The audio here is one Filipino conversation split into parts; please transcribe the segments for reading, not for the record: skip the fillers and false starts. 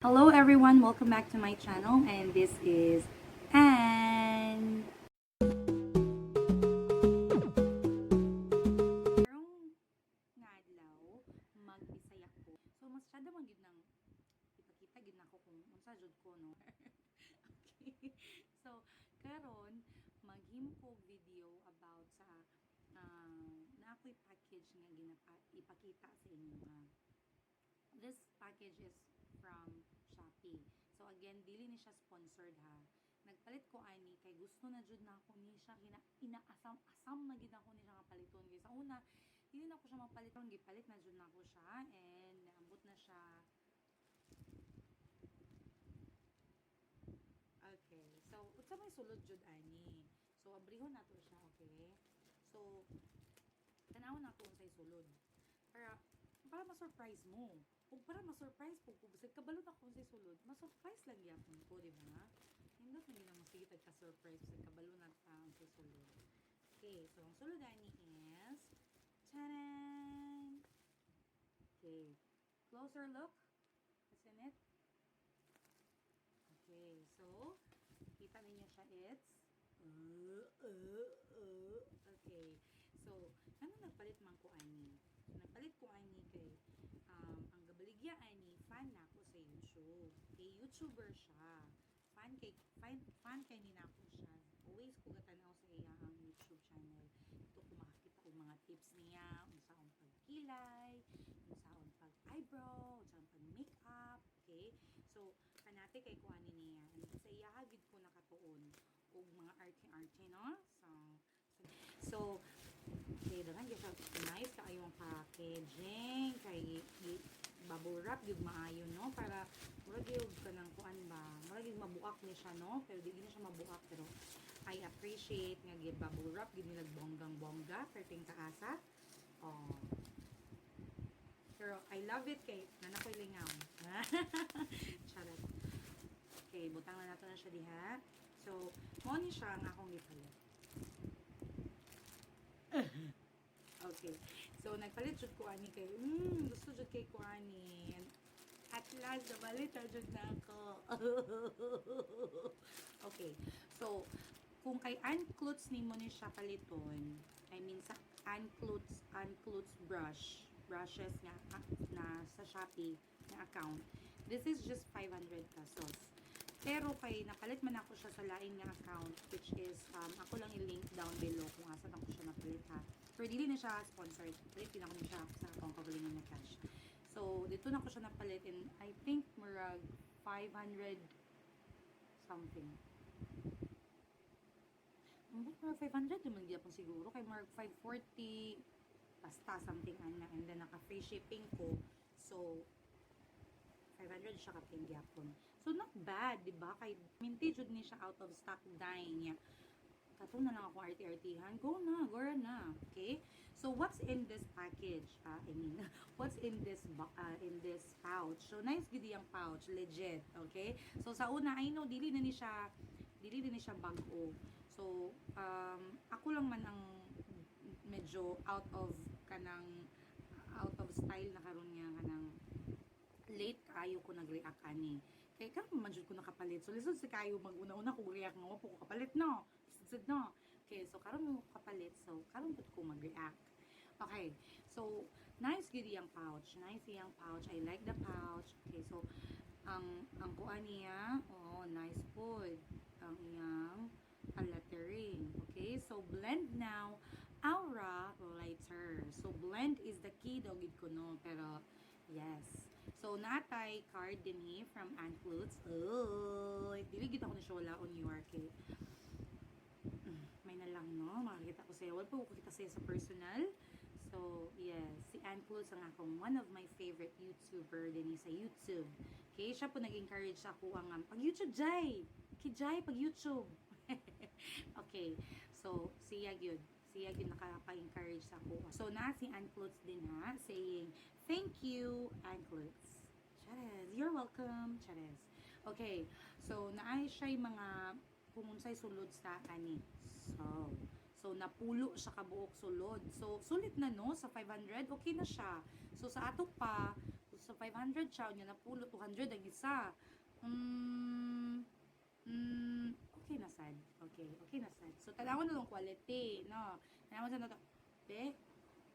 Hello everyone, welcome back to my channel and this is Anne. Karong nga adlaw, mag-Bisaya ko. So mas syada man gid nang ipakita gid nako kung unsa jud ko no. Okay. So karon maghimo ko video about sa na ako'y package nga ipakita sa inyo nga. This package is from Shopee. So again, dili ni siya sponsored ha. Nagpalit ko ani kay gusto na jud na ako ni siya inaasam-asam na gid ako ni siya nga paliton. Kay sa una, dili na ko siya mapaliton, gipalit na jud na ako siya and naabot na siya. Okay. So unsa may sulod jud ani. So abrihon nato siya, okay? So tanawon nato unsay sulod. Para ma-surprise mo. Kung para ma-surprise po, kung bisag kabalo na kung sa sulod, ma-surprise lang yapon ko, di ba? Hindi na lang sige ka-surprise bisag kabalo na ang sa sulod. Okay, so ang sulod ani is tanan! Okay, closer look. What's in it? Okay, so kita ninyo siya, it's okay. So, ano nagpalit man ko ani? Nagpalit ko ani kay ang gabaligya ani fan na ako sa YouTube. Kay YouTuber siya. Fan kay ni nako siya. Always ko gatanaw sa iya ang YouTube channel. Ito ko makakita og mga tips niya, unsaon pagkilay, unsaon pag eyebrow, unsaon pag makeup, okay? So, kanate kay kuani niya. Sa iya gid ko nakatuon og mga arte-arte no. So, okay, dagan gyud siya nice kaayo ang packaging kay bubble wrap gyud maayo no para murag gyud kanang kuan ba, murag gyud mabuak ni siya no, pero di na siya mabuak pero I appreciate nga gyud bubble wrap gyud nila bonggang-bongga perting kaasa. Oh. Pero I love it kay nanakoy lingaw. Charot. Okay, butang na nato na siya diha. So, mo ni siya ang akong gipalit. Okay. So, nagpalit jud ko ani kay, gusto jud kay ko ani. At last, nabalit jud na ako. Okay. So, kung kay Unclutz nimo ni siya paliton, I mean sa Unclutz brushes nga na sa Shopee na account, this is just 500 pesos. Pero kay napalit man ako siya sa lain nga account which is ako lang i-link down below kung asa lang ko siya napalit ha. Pero dili na siya sponsored. Palit din ako niya sa akong kagalingan na cash. So dito na ko siya napalit in I think murag 500 something. Murag 500 naman gyapon siguro kay murag 540 basta something ana and then naka free shipping ko. So 500 siya kaping gyapon. So not bad, di ba? Kay minti jud ni siya out of stock dye niya. Kato na lang ako arti-artihan. Go na. Okay? So what's in this package? I mean, what's in this pouch? So nice gid yung pouch, legit, okay? So sa una, I know dili na ni siya bag-o. So ako lang man ang medyo out of style na karon nga kanang late kayo ko nag-react ani. Kay karon man jud ko nakapalit. So lisod si kayo mag-una-una ko react nga po ko kapalit no. Lisod no. Okay, so karon mo kapalit. So karon pud ko mag-react. Okay. So nice gid yang pouch. Nice yang pouch. I like the pouch. Okay, so ang kuan niya, oh, nice pod. Ang iyang lettering. Okay, so blend now. Aura lighter. So blend is the key daw gid ko no, pero yes. So, natay card din from Unclutz. Oh, dili gid ako na siya wala on URK. May na lang, no? Makikita ko sa'yo. Wala po ko kita sa'yo sa personal. So, yes. Si Unclutz ang akong one of my favorite YouTuber din sa YouTube. Okay, siya po nag-encourage ako ang pag-YouTube, Jai! Kijay, pag-YouTube! Okay. So, siya yun nakapa-encourage sa ako. So, na si Unclutz din ha, saying, thank you, Unclutz. Chares, you're welcome, Chares. Okay, so, naay siya mga kung unsay sulod sa ani. So, napulo siya kabuok sulod. So, sulit na no, sa 500, okay na siya. So, sa ato pa, So 500 siya, nya napulo 200 ang isa. Okay na sad. Okay na sad. So tanawon na lang quality, no. Tanawon sa nato. Be.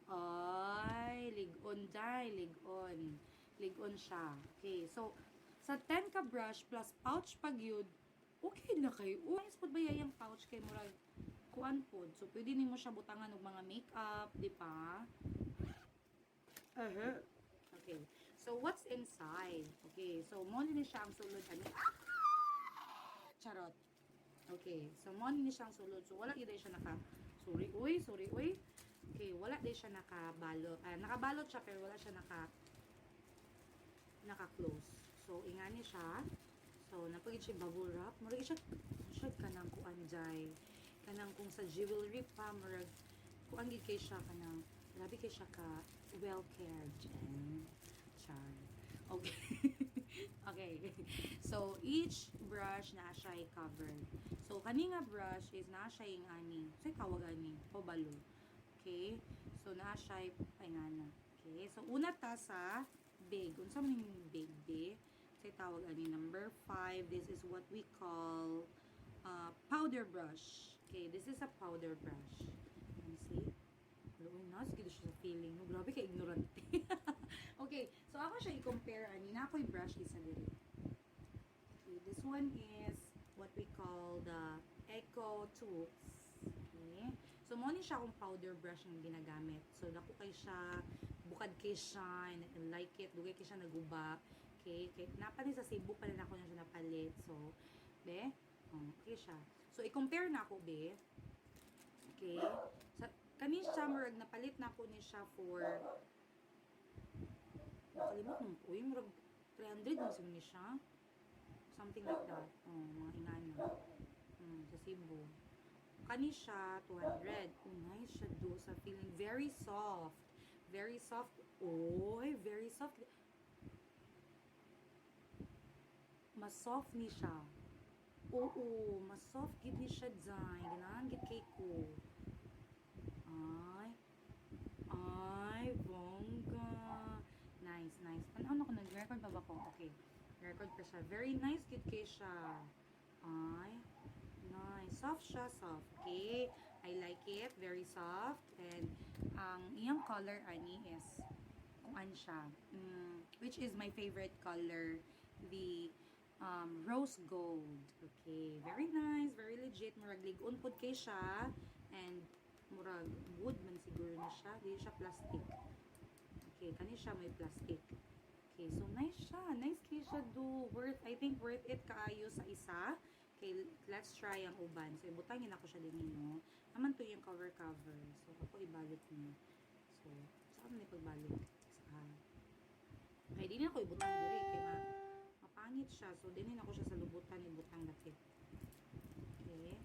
Ay, ligon day, ligon. Ligon siya. Okay, so sa 10 ka brush plus pouch pag yun, okay na kayo. Nice pod ba yung pouch kay murag kuan pod. So pwede nimo siya butangan og mga makeup, di ba? Okay. So what's inside? Okay, so mo ni siya ang sulod ani. Charot. Okay, so mo ni siya ang sulod. So wala gyud siya naka sorry uy. Okay, wala din siya nakabalot. Nakabalot siya pero wala siya naka-close. So ingani siya. So napagid siya bubble wrap. Murag siya kanang kuan jay. Kanang kung sa jewelry pa murag kuan gid kay siya kanang grabe kay siya ka well cared. Char. Okay. Okay. So each brush na siya covered. So kani nga brush is na siya yung ani. Say tawag ani, pabalo. Okay? So na siya ay ngana. Okay? So una ta sa big. Unsa man yung big be? Say tawag ani number 5. This is what we call powder brush. Okay, this is a powder brush. Let me see. Uy, nas gid siya sa feeling. No, grabe ka ignorant. Okay, so ako siya i-compare ani na ako'y brush isa diri. Okay, this one is what we call the Eco Tools. Okay. So mo ni siya akong powder brush ang ginagamit. So dako kay siya, bukad kay siya, and I like it, dugay kay siya naguba. Okay, kay napani sa Cebu pa rin ako na siya napalit. So, be, okay siya. So i-compare na ako be. Okay. Sa kani siya murag napalit na ako ni siya for nakalimot mo. Uy, murag 300 mo ni siya. Something like that. Mga ingana. Sa Cebu. Kani siya 200. Nice siya do sa feeling very soft. Very soft. Oy, very soft. Mas soft ni siya. Oo, mas soft gid ni siya dyan. Ganahan gid kay ko. Ay, bongga. Nice. Ano ko nag-record pa ba ko? Okay. Record pa siya. Very nice gid kay siya. Ay, nice. Soft siya, soft. Okay. I like it. Very soft. And ang iyang color ani is kung ano siya. Which is my favorite color. The rose gold. Okay. Very nice. Very legit. Murag ligon pod kay siya. And murag wood man siguro na siya. Di siya plastic. Okay. Kani siya may plastic. Okay, so nice siya. Nice kay siya do. I think worth it kaayo sa isa. Okay, let's try ang uban. So, ibutangin ako siya din no. Naman to yung cover. So, ako ibalot niyo. So, saan na ipagbalot? Okay, di na ako ibutang diri. Kaya mapangit siya. So, din ako siya sa lubutan. Ibutang dapit. Okay.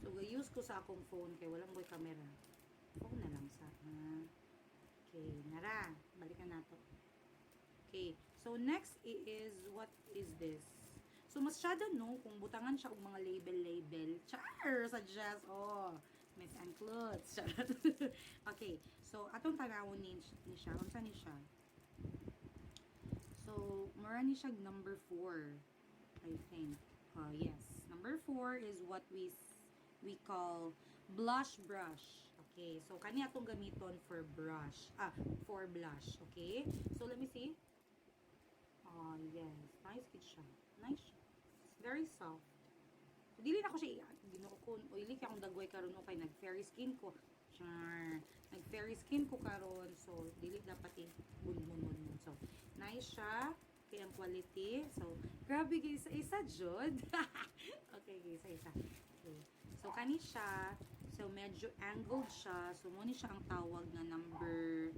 So, use ko sa akong phone. Kaya walang boy camera. Phone na lang sa... Okay, nara. Balikan nato. Okay, so next is, what is this? So, masyado no, kung butangan siya og mga label. Char! Suggest, Miss and Clothes. Okay, so, atong tanawon ni siya. Unsa ni siya? So, mura ni siya number 4. I think. Yes. Number 4 is what we call blush brush. Okay, so kani atong gamiton for brush. For blush. Okay, so let me see. Yes, nice kid siya. Nice. It's very soft. So, dili na ko siya ginuukon. Oily kaya akong dagway karon okay, nag-fairy skin ko. Char. Nag-fairy skin ko karon. So, dili dapat bunbun. So, nice siya. Okay, ang quality. So, grabe guys, isa jud. Okay, guys, isa. Okay. So, kani siya. So, medyo angled siya. So, muna siya ang tawag na number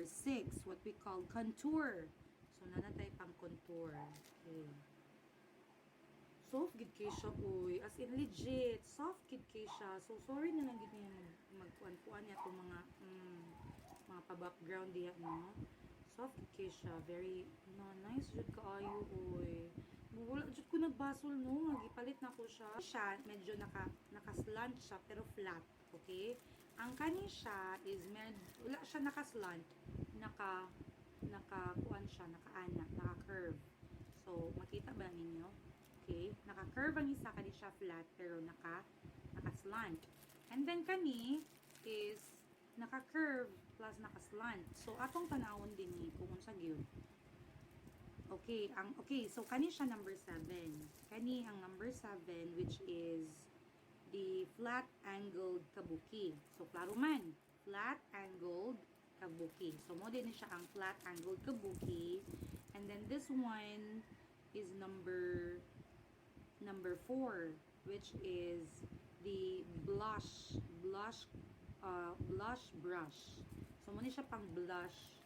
6. What we call contour. So, nanatay pang contour. Okay. Soft gid kay siya, uy. As in, legit. Soft gid kay siya. So, sorry na lang gid niya magkuan-kuan niya itong mga pa-background diya, no? Soft gid kay siya. Very, nice jud kaayo, uy. Wala jud ko nagbasol no, gipalit na ko siya. Medyo naka-slant siya pero flat, okay? Ang kani siya is wala siya naka-slant. naka-kuan siya, naka-ana, naka-curve. So, makita ba ninyo? Okay, naka-curve ang isa, kani siya flat, pero naka-slant. And then kani is naka-curve plus naka-slant. So, atong tanawon din ni kung unsa gyud. Okay, so kani siya number 7. Kani ang number 7, which is the flat angled kabuki. So, klaro man, flat angled kabuki. So, mo din siya ang flat angled kabuki. And then this one is number 4, which is the blush brush. So, mo siya pang blush.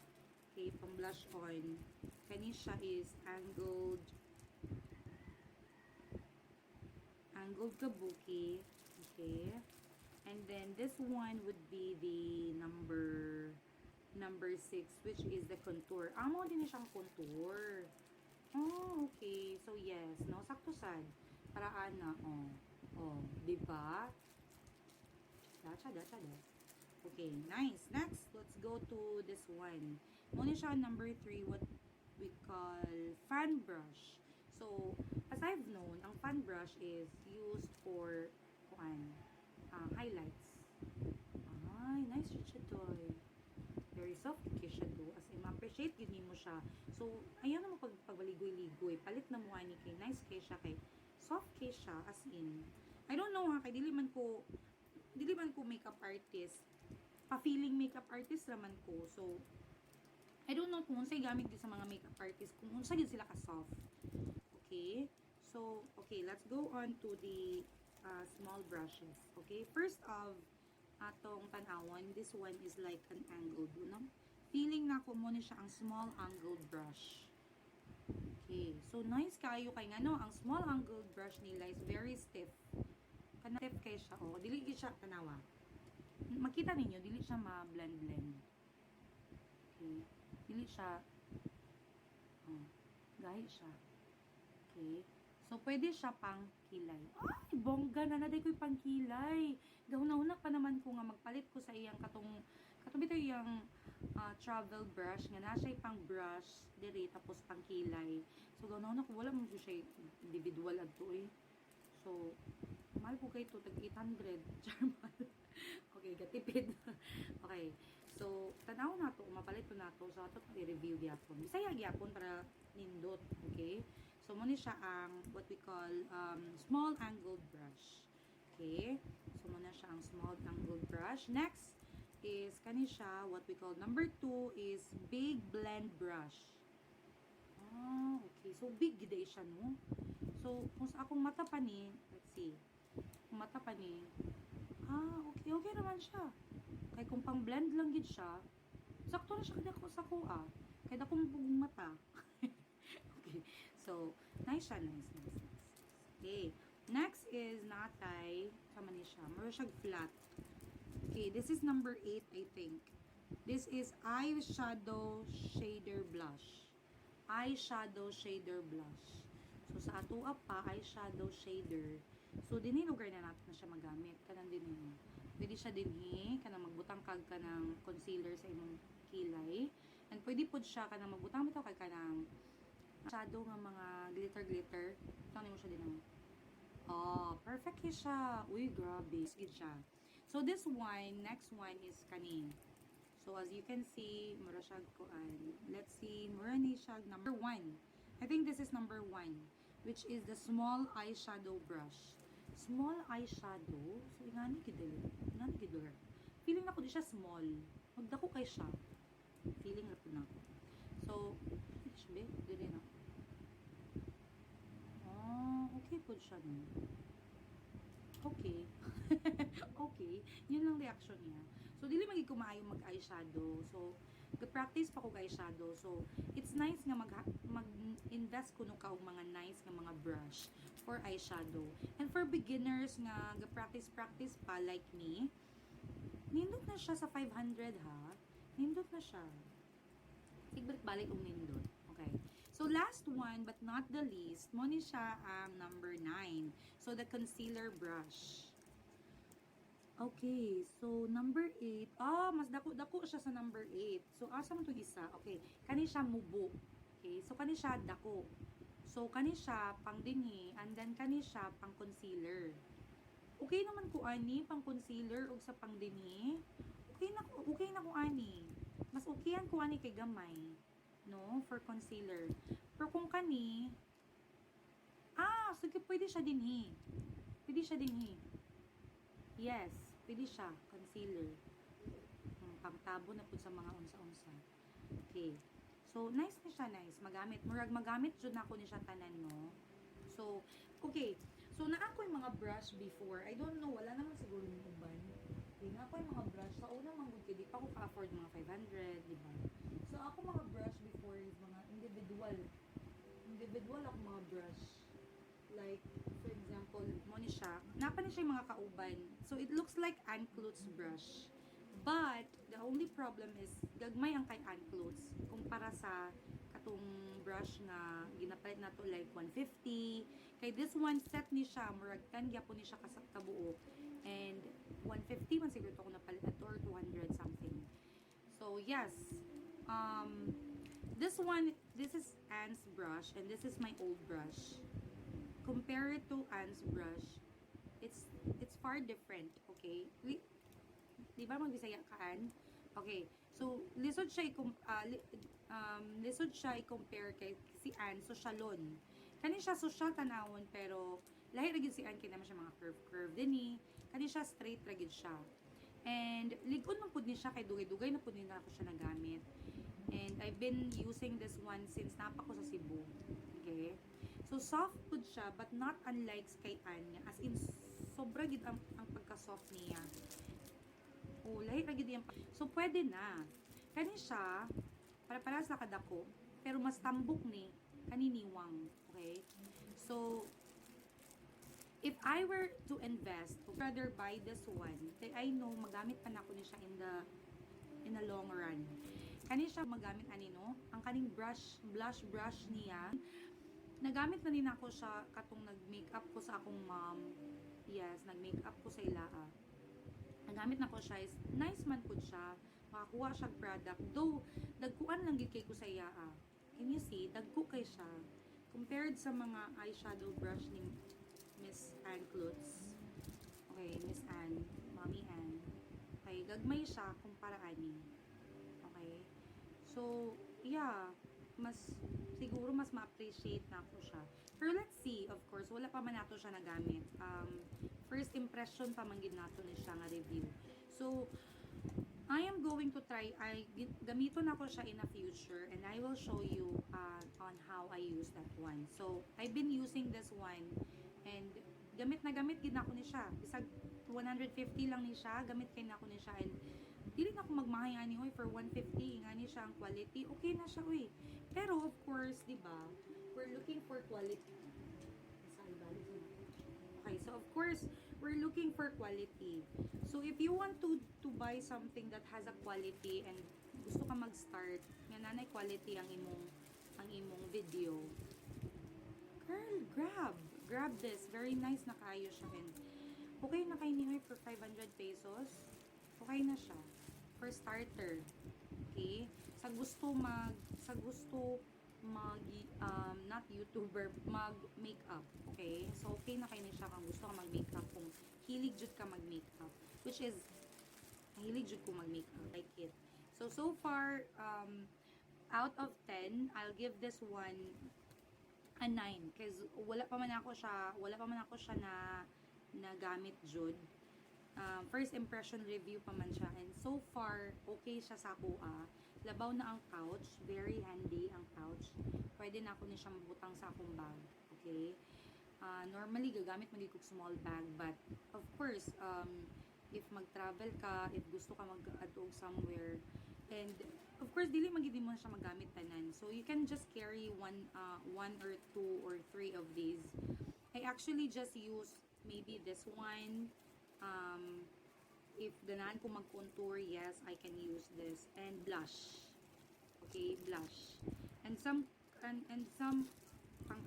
Okay, pang blush on. Kani siya is angled kabuki. Okay. And then this one would be the number 6, which is the contour. Amo din siyang contour. Oh, okay. So yes, no, sakto sad. Para ana, di ba? Dacha. Okay, nice. Next, let's go to this one. Muna siya number 3, what we call fan brush. So, as I've known, ang fan brush is used for highlights. Ay, nice siya toy. Very soft siya do. As in, ma-appreciate yun mo siya. So, ayaw na mo pagbaligoy-ligoy. Palit na mo ani kay nice kay siya, kay soft kay siya. As in, I don't know ha, kay dili man ko makeup artist. Pa-feeling makeup artist naman ko. So, I don't know kung unsay gamit din sa mga makeup artist, kung unsay din sila ka-soft. Okay? So, okay, let's go on to the small brushes. Okay? First of atong tanawon, this one is like an angled, no? Feeling na ko mo ni siya ang small angled brush. Okay. So, nice kayo kay nga, no? Ang small angled brush nila is very stiff. Kana stiff kay siya, oh. Dili siya tanawa. Makita ninyo, dili siya ma-blend. Okay. Dili siya, gahi siya. Okay. So, pwede siya pang kilay. Ay, bongga na naday ko'y pang kilay. Gahuna-huna pa naman ko nga magpalit ko sa iyang katubito iyang travel brush nga na siya pang brush diri tapos pang kilay. So, gahuna-huna ko wala mo siya individual adto eh. So, mahal po kayo ito, tag 800. Charmal. Okay, gatipid. Okay. So, tanaw na to, mapalit ko na to. So, ato i-review gyapon. Bisaya gyapon para nindot. Okay? So, muna siya ang what we call small angled brush. Okay? So, muna siya ang small angled brush. Next is kani siya, what we call number 2 is big blend brush. Okay. So, big gid siya, no? So, kung sa akong mata pa ni, let's see. Kung mata pa ni, okay naman siya. Kay kung pang blend lang gid siya, sakto na siya kada ko sa kuha. Kay dakong bugong mata. Okay. So, nice siya, nice. Okay. Next is natay, sama ni siya. Mura siya flat. Okay, this is number 8, I think. This is eyeshadow shader blush. Eyeshadow shader blush. So, sa atoa pa, eyeshadow shader. So, dinhi lugar na natin na siya magamit. Kanang din yun. Pwede siya dinhi, kanang magbutang kag ka ng concealer sa imong kilay. And pwede po siya kanang magbutang bitaw kay kanang shadow nga mga glitter. Tanong mo siya din. Perfect siya. Uy, grabe. Good siya. So, this one, next one is kanin. So, as you can see, mura siya kuan. Let's see, mura ni siya number 1. I think this is number 1, which is the small eyeshadow brush. Small eyeshadow? So, ingani gidor. Feeling na ko di siya small. Magdako kay siya. Feeling na po na. So, sabi, dili na. Okay po siya no. Okay. Okay. Yun lang reaction niya. So, dili magig kumaayo mag-eyeshadow. So, practice pa ko eyeshadow. So, it's nice nga mag-invest ko ka og mga nice nga mga brush for eyeshadow. And for beginners nga practice pa like me, nindot na siya sa 500 ha. Nindot na siya. Balik og nindot. Okay. So, last one but not the least, mo ni siya ang number 9. So, the concealer brush. Okay, so number 8. Ah, mas dako-dako siya sa number 8. So, asa mo itong isa? Okay, kani siya mubo. Okay, so kani siya dako. So, kani siya pang dinhi, and then kani siya pang concealer. Okay naman ko ani, pang concealer o sa pang dinhi. Okay na ko ani. Mas okay yan ko ani kay gamay. No, for concealer. Pero kung kani, sige, pwede siya dinhi. Pwede siya dinhi. Yes, pwede siya, concealer. Pangtabo na po sa mga unsa-unsa. Okay. So, nice na siya, nice. Magamit jud na ako ni siya tanan, no? So, okay. So, naa ko yung mga brush before. I don't know, wala naman siguro yung uban. Okay, naa ko yung mga brush. Sa una, di pa ako ka-afford mga 500, di ba? So, ako mga brush before is mga individual. Individual ako mga brush. Like, for example, mo ni siya. Napa ni siya yung mga kauban. So, it looks like Ann Klutz brush. But, the only problem is, gagmay ang kay Ann Klutz. Kumpara sa katong brush nga ginapalit na to like 150. Kay this one, set ni siya. Murag 10 gyapon ni siya kabuo. And 150 man siguro to ako napalit at or 200 something. So, yes. This one, this is Ann's brush. And this is my old brush. Compare it to Ann's brush, it's far different, okay? Di ba magbisaya ka, Ann? Okay, so lisod siya i-compare kay si Ann sosyalon. Kani siya social tanawon pero lahi ra gyud si Ann kay naman siya mga curve din kani siya straight ra gyud siya. And ligon man pud ni siya kay dugay-dugay na pud ni ako siya nagamit. And I've been using this one since napa ko sa Cebu. Okay? So, soft food siya, but not unlike kay Anya. As in, sobra gid ang pagka-soft niya. Oh, lahi ra gid yan. So, pwede na. Kani siya, para sa kadako, pero mas tambok ni, kaniniwang. Okay? So, if I were to invest, rather buy this one, kaya I know, magamit pa na ako ni siya in the long run. Kani siya magamit anino, ang kaning blush brush niya, nagamit na din ako siya katong nag-makeup ko sa akong mom. Yes, nag-makeup ko sa ilaa. Nagamit na ko siya. Nice man po siya. Makakuha siya product. Though, dagkuan lang gid kay ko sa ilaa. Can you see? Dagko kay siya. Compared sa mga eyeshadow brush ni Miss Ann Klutz. Okay, Miss Ann. Mommy Ann. Okay, gagmay siya kumpara ani. Okay. So, yeah. Siguro mas ma-appreciate na ako siya. Pero let's see, of course, wala pa man nato siya nagamit. First impression pa man gid nato ni siya nga review. So, I am going to try, gamiton ako siya in the future and I will show you on how I use that one. So, I've been using this one and gamit gid na ako ni siya. Bisag 150 lang ni siya, gamit kay na ako ni siya and dili na ako magmahay ani oy for 150 nga ni siya ang quality. Okay na siya oy. Pero of course, 'di ba? We're looking for quality. Okay, so of course, we're looking for quality. So if you want to buy something that has a quality and gusto ka mag-start, nga nanay quality ang imong video. Girl, grab this. Very nice na kayo siya and okay na kay ni for 500 pesos. Okay na siya for starter. Okay? Sa gusto mag not YouTuber, mag-makeup. Okay? So, okay na kayo siya kung gusto ka mag-makeup. Kung hilig jud ka mag-makeup. Which is, hilig jud ko mag-makeup. Like it. So far, out of 10, I'll give this one a 9. Because wala pa man ako siya na gamit jud. First impression review pa man siya. And so far, okay siya sa kuha. Labaw na ang pouch. Very handy ang pouch. Pwede na ako ni siya mabutang sa akong bag. Okay? Normally, gagamit magiging small bag. But, of course, if mag-travel ka, if gusto ka mag-adog somewhere, and, of course, dili magiging mo na siya magamit tanan. So, you can just carry one or two or three of these. I actually just use maybe this one. If ganahan ko mag-contour, yes, I can use this. And blush. Okay, blush. And some pang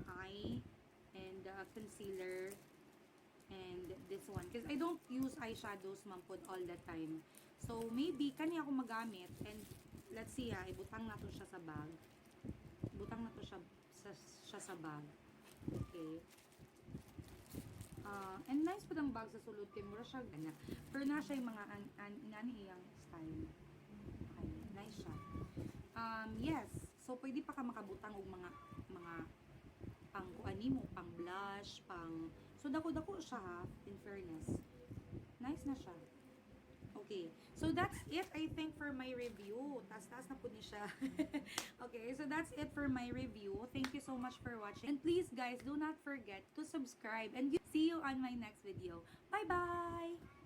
eye and concealer and this this one. Because I don't use eyeshadows mampod all the time. So, maybe, kani ako magamit. And, let's see ha, ibutang na to siya sa bag. Ibutang na to siya sa bag. Okay. And nice po ang bag sa sulod kay mura siya gana. Pero na siya yung mga inani iyang style. Okay, nice siya. Yes. So pwede pa ka makabutang og mga pang kuani mo, pang blush, so dako siya ha, in fairness. Nice na siya. Okay. So that's it, I think, for my review. Taas na po ni siya. Okay, so that's it for my review. Thank you so much for watching. And please, guys, do not forget to subscribe. And see you on my next video. Bye-bye!